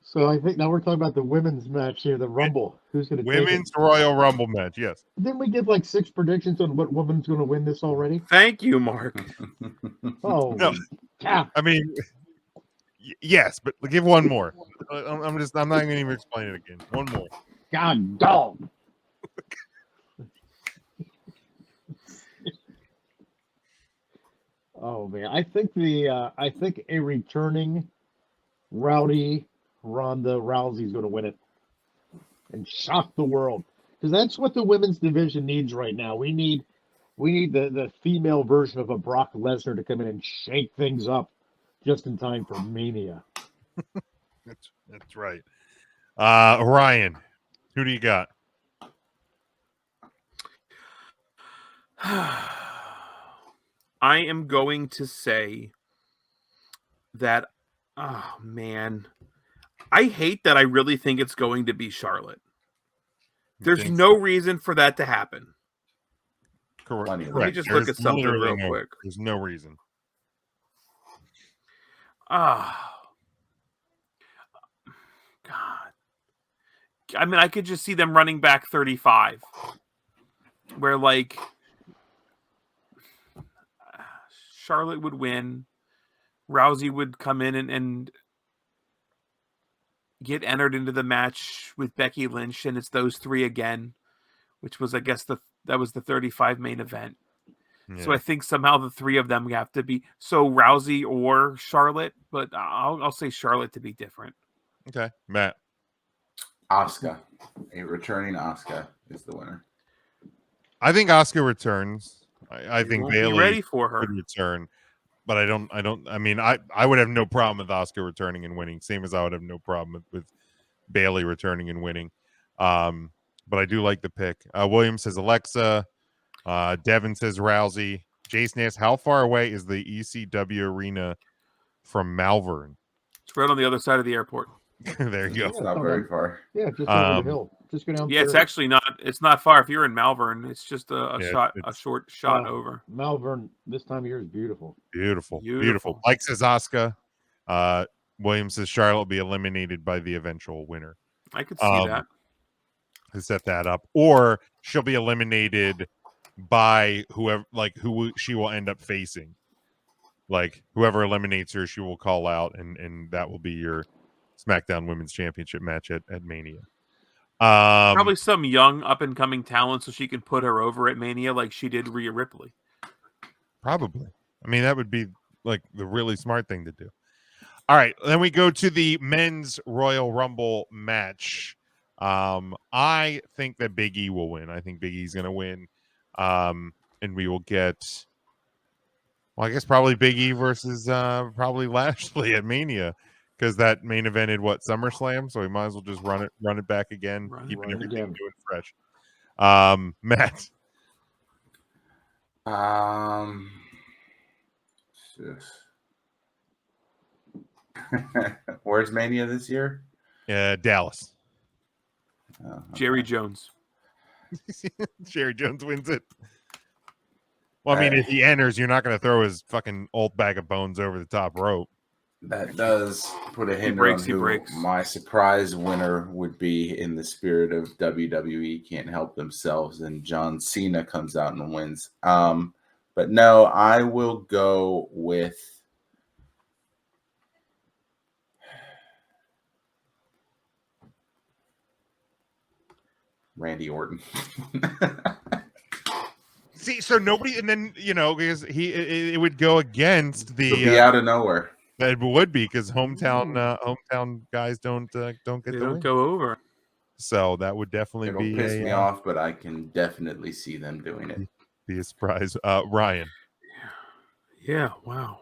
So I think now we're talking about the women's match here, the Rumble. Who's going to take it? Women's Royal Rumble match, yes. Didn't we give like 6 predictions on what woman's going to win this already? Thank you, Mark. Oh, No. cow. I mean, yes, but give one more. I'm not going to even explain it again. One more. God dog. Oh man, I think a returning Rowdy Ronda Rousey's going to win it and shock the world because that's what the women's division needs right now. We need the female version of a Brock Lesnar to come in and shake things up just in time for Mania. That's right. Ryan, who do you got? I am going to say that, oh man, I hate that I really think it's going to be Charlotte. There's think no reason for that to happen. Correct. Let me just look at something literally real quick. There's no reason. Ah, God. I mean, I could just see them running back 35, where like Charlotte would win, Rousey would come in and get entered into the match with Becky Lynch, and it's those three again, which was, I guess, that was the 35 main event. Yeah. So I think somehow the three of them have to be Rousey or Charlotte, but I'll say Charlotte to be different. Okay, Matt. Asuka, a returning Asuka is the winner. I think Asuka returns. I think Won't be Bailey ready for her. could return, but I mean, I would have no problem with Asuka returning and winning, same as I would have no problem with Bailey returning and winning. But I do like the pick. William says Alexa. Devin says Rousey. Jason asks, how far away is the ECW arena from Malvern? It's right on the other side of the airport. There you go. It's not very far. Yeah, just over the hill. Just go down. Yeah, it's actually not. It's not far. If you're in Malvern, it's just a short shot Wow. over. Malvern this time of year is beautiful. Beautiful. Mike says Asuka. William says Charlotte will be eliminated by the eventual winner. I could see that. To set that up, or she'll be eliminated by whoever, like who she will end up facing. Like whoever eliminates her, she will call out, and that will be your SmackDown Women's Championship match at Mania. Probably some young up and coming talent, so she can put her over at Mania like she did Rhea Ripley. Probably. I mean, that would be like the really smart thing to do. All right, then we go to the men's Royal Rumble match. I think that Big E will win. I think Big E's going to win. And we will get, well, I guess probably Big E versus probably Lashley at Mania, because that main evented SummerSlam, so we might as well just run it back again, keeping everything doing fresh. Matt. Where's Mania this year? Dallas. Oh, okay. Jerry Jones. Jerry Jones wins it. Well, I mean, if he enters, you're not going to throw his fucking old bag of bones over the top rope. That does put a hinder breaks, on he who breaks. my surprise winner would be in the spirit of WWE can't help themselves, and John Cena comes out and wins. But no, I will go with Randy Orton. See, so nobody, and then because it would go against It'll the be out of nowhere. it would be because hometown guys don't get They the don't win. go over. So that would definitely It'll be piss me off, but I can definitely see them doing it. be a surprise. Ryan, Yeah. Wow.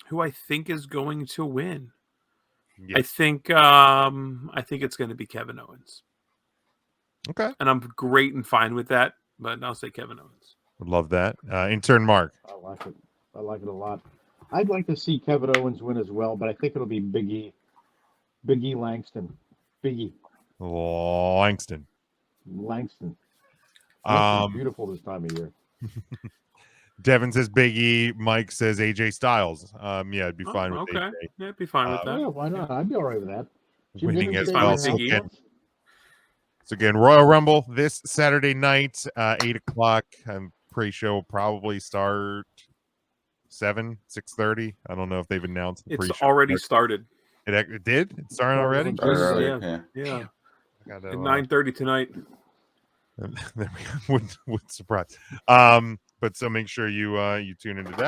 Who I think is going to win? yeah. I think it's going to be Kevin Owens, Okay, and I'm great and fine with that. But I'll say Kevin Owens. would love that. Intern Mark, I like it. I like it a lot. I'd like to see Kevin Owens win as well, but I think it'll be Big E. Big E Langston. Big E Langston. Langston's beautiful this time of year. Devin says Big E. Mike says AJ Styles. Yeah, I'd be fine with Okay, AJ. yeah, I'd be fine with that. Yeah, why not? I'd be all right with that. Jim Winning Higgins as staying well. in So house again, once? Royal Rumble this Saturday night, 8:00. I'm pretty sure will probably start 6:30. I don't know if they've announced the It's pre-show. already started. It did? It started already? Yeah. I gotta, At 9:30 tonight. wouldn't surprise. But so make sure you tune into that.